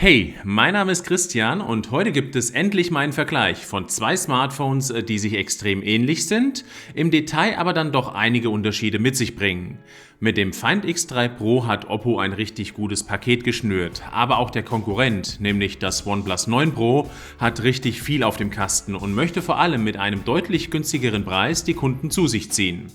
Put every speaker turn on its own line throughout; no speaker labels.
Hey, mein Name ist Christian und heute gibt es endlich meinen Vergleich von zwei Smartphones, die sich extrem ähnlich sind, im Detail aber dann doch einige Unterschiede mit sich bringen. Mit dem Find X3 Pro hat Oppo ein richtig gutes Paket geschnürt, aber auch der Konkurrent, nämlich das OnePlus 9 Pro, hat richtig viel auf dem Kasten und möchte vor allem mit einem deutlich günstigeren Preis die Kunden zu sich ziehen.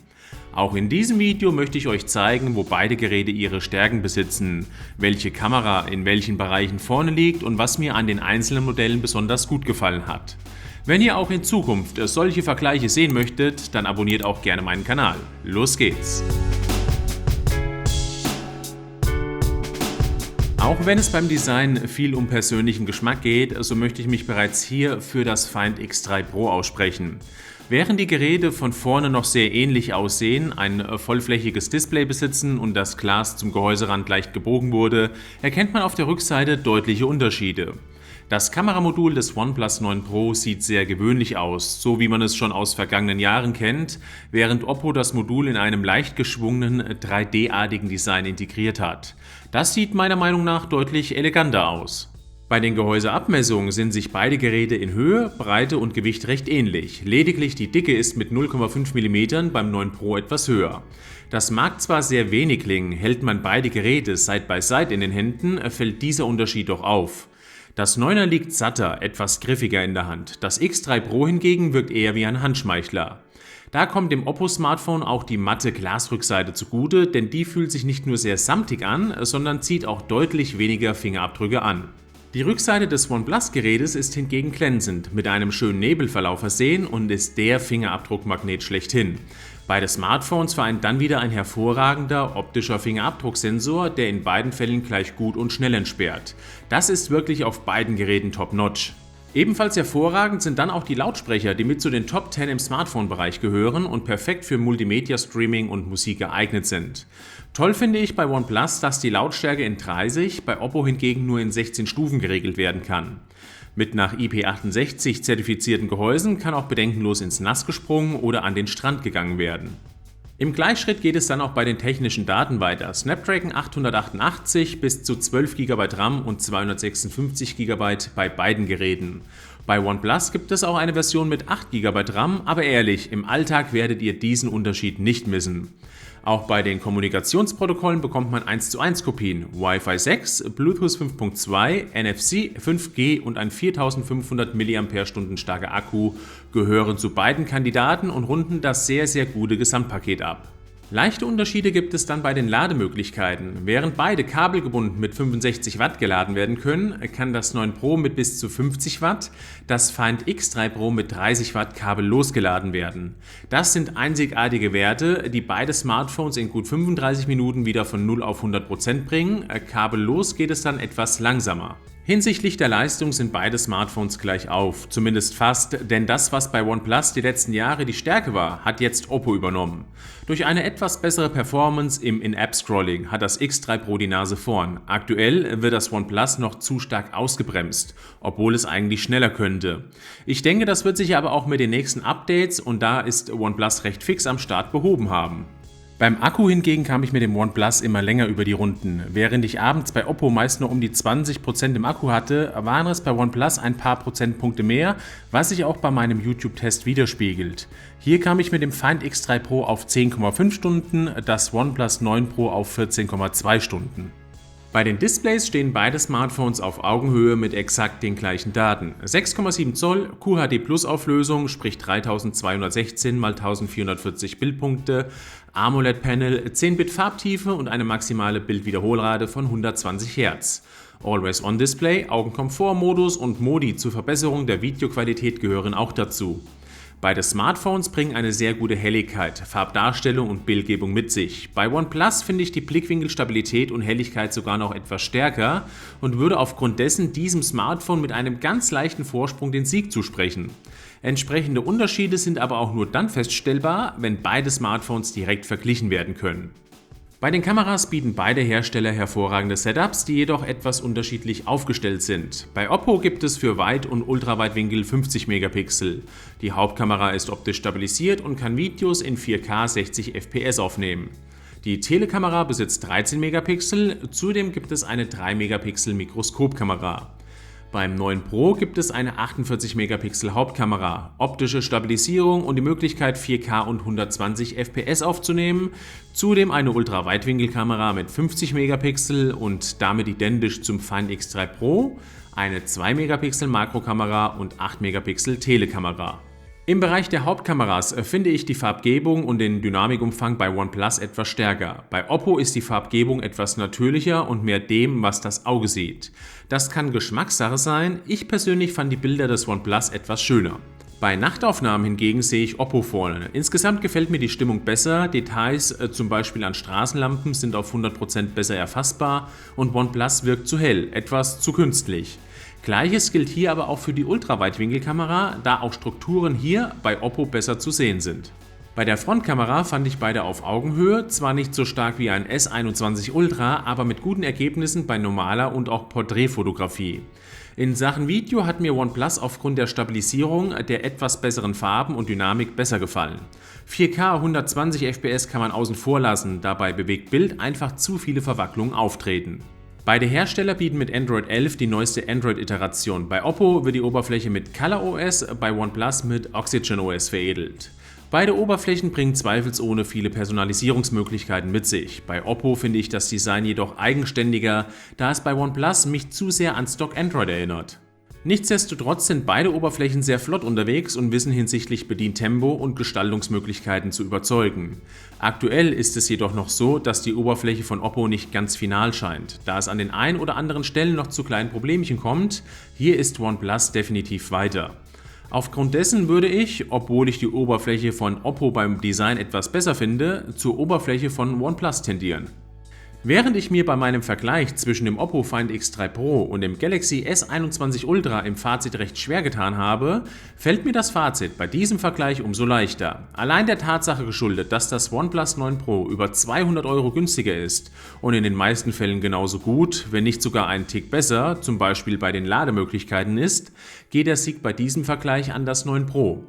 Auch in diesem Video möchte ich euch zeigen, wo beide Geräte ihre Stärken besitzen, welche Kamera in welchen Bereichen vorne liegt und was mir an den einzelnen Modellen besonders gut gefallen hat. Wenn ihr auch in Zukunft solche Vergleiche sehen möchtet, dann abonniert auch gerne meinen Kanal. Los geht's! Auch wenn es beim Design viel um persönlichen Geschmack geht, so möchte ich mich bereits hier für das Find X3 Pro aussprechen. Während die Geräte von vorne noch sehr ähnlich aussehen, ein vollflächiges Display besitzen und das Glas zum Gehäuserand leicht gebogen wurde, erkennt man auf der Rückseite deutliche Unterschiede. Das Kameramodul des OnePlus 9 Pro sieht sehr gewöhnlich aus, so wie man es schon aus vergangenen Jahren kennt, während Oppo das Modul in einem leicht geschwungenen 3D-artigen Design integriert hat. Das sieht meiner Meinung nach deutlich eleganter aus. Bei den Gehäuseabmessungen sind sich beide Geräte in Höhe, Breite und Gewicht recht ähnlich, lediglich die Dicke ist mit 0,5 mm beim 9 Pro etwas höher. Das mag zwar sehr wenig klingen, hält man beide Geräte Side by Side in den Händen, fällt dieser Unterschied doch auf. Das 9er liegt satter, etwas griffiger in der Hand, das X3 Pro hingegen wirkt eher wie ein Handschmeichler. Da kommt dem Oppo-Smartphone auch die matte Glasrückseite zugute, denn die fühlt sich nicht nur sehr samtig an, sondern zieht auch deutlich weniger Fingerabdrücke an. Die Rückseite des OnePlus-Gerätes ist hingegen glänzend, mit einem schönen Nebelverlauf versehen und ist der Fingerabdruckmagnet schlechthin. Beide Smartphones vereint dann wieder ein hervorragender optischer Fingerabdrucksensor, der in beiden Fällen gleich gut und schnell entsperrt. Das ist wirklich auf beiden Geräten top-notch. Ebenfalls hervorragend sind dann auch die Lautsprecher, die mit zu den Top 10 im Smartphone-Bereich gehören und perfekt für Multimedia-Streaming und Musik geeignet sind. Toll finde ich bei OnePlus, dass die Lautstärke in 30, bei Oppo hingegen nur in 16 Stufen geregelt werden kann. Mit nach IP68 zertifizierten Gehäusen kann auch bedenkenlos ins Nass gesprungen oder an den Strand gegangen werden. Im Gleichschritt geht es dann auch bei den technischen Daten weiter. Snapdragon 888 bis zu 12 GB RAM und 256 GB bei beiden Geräten. Bei OnePlus gibt es auch eine Version mit 8 GB RAM, aber ehrlich, im Alltag werdet ihr diesen Unterschied nicht missen. Auch bei den Kommunikationsprotokollen bekommt man 1:1 Kopien, Wi-Fi 6, Bluetooth 5.2, NFC, 5G und ein 4500 mAh starker Akku gehören zu beiden Kandidaten und runden das sehr gute Gesamtpaket ab. Leichte Unterschiede gibt es dann bei den Lademöglichkeiten. Während beide kabelgebunden mit 65 Watt geladen werden können, kann das 9 Pro mit bis zu 50 Watt, das Find X3 Pro mit 30 Watt kabellos geladen werden. Das sind einzigartige Werte, die beide Smartphones in gut 35 Minuten wieder von 0 auf 100% bringen. Kabellos geht es dann etwas langsamer. Hinsichtlich der Leistung sind beide Smartphones gleich auf, zumindest fast, denn das, was bei OnePlus die letzten Jahre die Stärke war, hat jetzt Oppo übernommen. Durch eine etwas bessere Performance im In-App-Scrolling hat das X3 Pro die Nase vorn. Aktuell wird das OnePlus noch zu stark ausgebremst, obwohl es eigentlich schneller könnte. Ich denke, das wird sich aber auch mit den nächsten Updates und da ist OnePlus recht fix am Start behoben haben. Beim Akku hingegen kam ich mit dem OnePlus immer länger über die Runden. Während ich abends bei Oppo meist nur um die 20% im Akku hatte, waren es bei OnePlus ein paar Prozentpunkte mehr, was sich auch bei meinem YouTube-Test widerspiegelt. Hier kam ich mit dem Find X3 Pro auf 10,5 Stunden, das OnePlus 9 Pro auf 14,2 Stunden. Bei den Displays stehen beide Smartphones auf Augenhöhe mit exakt den gleichen Daten. 6,7 Zoll QHD Plus Auflösung, sprich 3216 x 1440 Bildpunkte, AMOLED-Panel, 10-Bit Farbtiefe und eine maximale Bildwiederholrate von 120 Hz. Always-On-Display, Augenkomfort-Modus und Modi zur Verbesserung der Videoqualität gehören auch dazu. Beide Smartphones bringen eine sehr gute Helligkeit, Farbdarstellung und Bildgebung mit sich. Bei OnePlus finde ich die Blickwinkelstabilität und Helligkeit sogar noch etwas stärker und würde aufgrund dessen diesem Smartphone mit einem ganz leichten Vorsprung den Sieg zusprechen. Entsprechende Unterschiede sind aber auch nur dann feststellbar, wenn beide Smartphones direkt verglichen werden können. Bei den Kameras bieten beide Hersteller hervorragende Setups, die jedoch etwas unterschiedlich aufgestellt sind. Bei Oppo gibt es für Weit- und Ultraweitwinkel 50 Megapixel. Die Hauptkamera ist optisch stabilisiert und kann Videos in 4K 60 fps aufnehmen. Die Telekamera besitzt 13 Megapixel, zudem gibt es eine 3 Megapixel Mikroskopkamera. Beim 9 Pro gibt es eine 48 Megapixel Hauptkamera, optische Stabilisierung und die Möglichkeit 4K und 120 FPS aufzunehmen, zudem eine Ultraweitwinkelkamera mit 50 Megapixel und damit identisch zum Find X3 Pro, eine 2 Megapixel Makrokamera und 8 Megapixel Telekamera. Im Bereich der Hauptkameras finde ich die Farbgebung und den Dynamikumfang bei OnePlus etwas stärker. Bei Oppo ist die Farbgebung etwas natürlicher und mehr dem, was das Auge sieht. Das kann Geschmackssache sein, ich persönlich fand die Bilder des OnePlus etwas schöner. Bei Nachtaufnahmen hingegen sehe ich Oppo vorne. Insgesamt gefällt mir die Stimmung besser, Details zum Beispiel an Straßenlampen sind auf 100% besser erfassbar und OnePlus wirkt zu hell, etwas zu künstlich. Gleiches gilt hier aber auch für die Ultraweitwinkelkamera, da auch Strukturen hier bei Oppo besser zu sehen sind. Bei der Frontkamera fand ich beide auf Augenhöhe, zwar nicht so stark wie ein S21 Ultra, aber mit guten Ergebnissen bei normaler und auch Porträtfotografie. In Sachen Video hat mir OnePlus aufgrund der Stabilisierung, der etwas besseren Farben und Dynamik besser gefallen. 4K 120 FPS kann man außen vor lassen, da bei Bewegtbild einfach zu viele Verwacklungen auftreten. Beide Hersteller bieten mit Android 11 die neueste Android-Iteration. Bei Oppo wird die Oberfläche mit ColorOS, bei OnePlus mit OxygenOS veredelt. Beide Oberflächen bringen zweifelsohne viele Personalisierungsmöglichkeiten mit sich. Bei Oppo finde ich das Design jedoch eigenständiger, da es bei OnePlus mich zu sehr an Stock Android erinnert. Nichtsdestotrotz sind beide Oberflächen sehr flott unterwegs und wissen hinsichtlich Bedientempo und Gestaltungsmöglichkeiten zu überzeugen. Aktuell ist es jedoch noch so, dass die Oberfläche von Oppo nicht ganz final scheint, da es an den ein oder anderen Stellen noch zu kleinen Problemchen kommt. Hier ist OnePlus definitiv weiter. Aufgrund dessen würde ich, obwohl ich die Oberfläche von Oppo beim Design etwas besser finde, zur Oberfläche von OnePlus tendieren. Während ich mir bei meinem Vergleich zwischen dem Oppo Find X3 Pro und dem Galaxy S21 Ultra im Fazit recht schwer getan habe, fällt mir das Fazit bei diesem Vergleich umso leichter. Allein der Tatsache geschuldet, dass das OnePlus 9 Pro über 200 € günstiger ist und in den meisten Fällen genauso gut, wenn nicht sogar einen Tick besser, zum Beispiel bei den Lademöglichkeiten ist, geht der Sieg bei diesem Vergleich an das 9 Pro.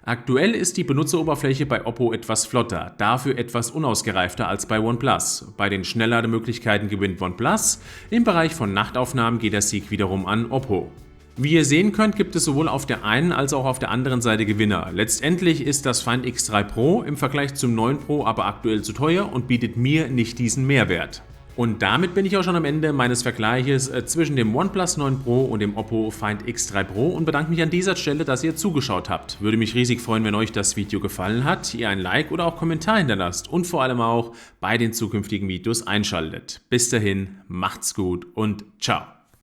Aktuell ist die Benutzeroberfläche bei Oppo etwas flotter, dafür etwas unausgereifter als bei OnePlus. Bei den Schnelllademöglichkeiten gewinnt OnePlus, im Bereich von Nachtaufnahmen geht der Sieg wiederum an Oppo. Wie ihr sehen könnt, gibt es sowohl auf der einen als auch auf der anderen Seite Gewinner. Letztendlich ist das Find X3 Pro im Vergleich zum 9 Pro aber aktuell zu teuer und bietet mir nicht diesen Mehrwert. Und damit bin ich auch schon am Ende meines Vergleiches zwischen dem OnePlus 9 Pro und dem Oppo Find X3 Pro und bedanke mich an dieser Stelle, dass ihr zugeschaut habt. Würde mich riesig freuen, wenn euch das Video gefallen hat, ihr ein Like oder auch Kommentar hinterlasst und vor allem auch bei den zukünftigen Videos einschaltet. Bis dahin, macht's gut und ciao!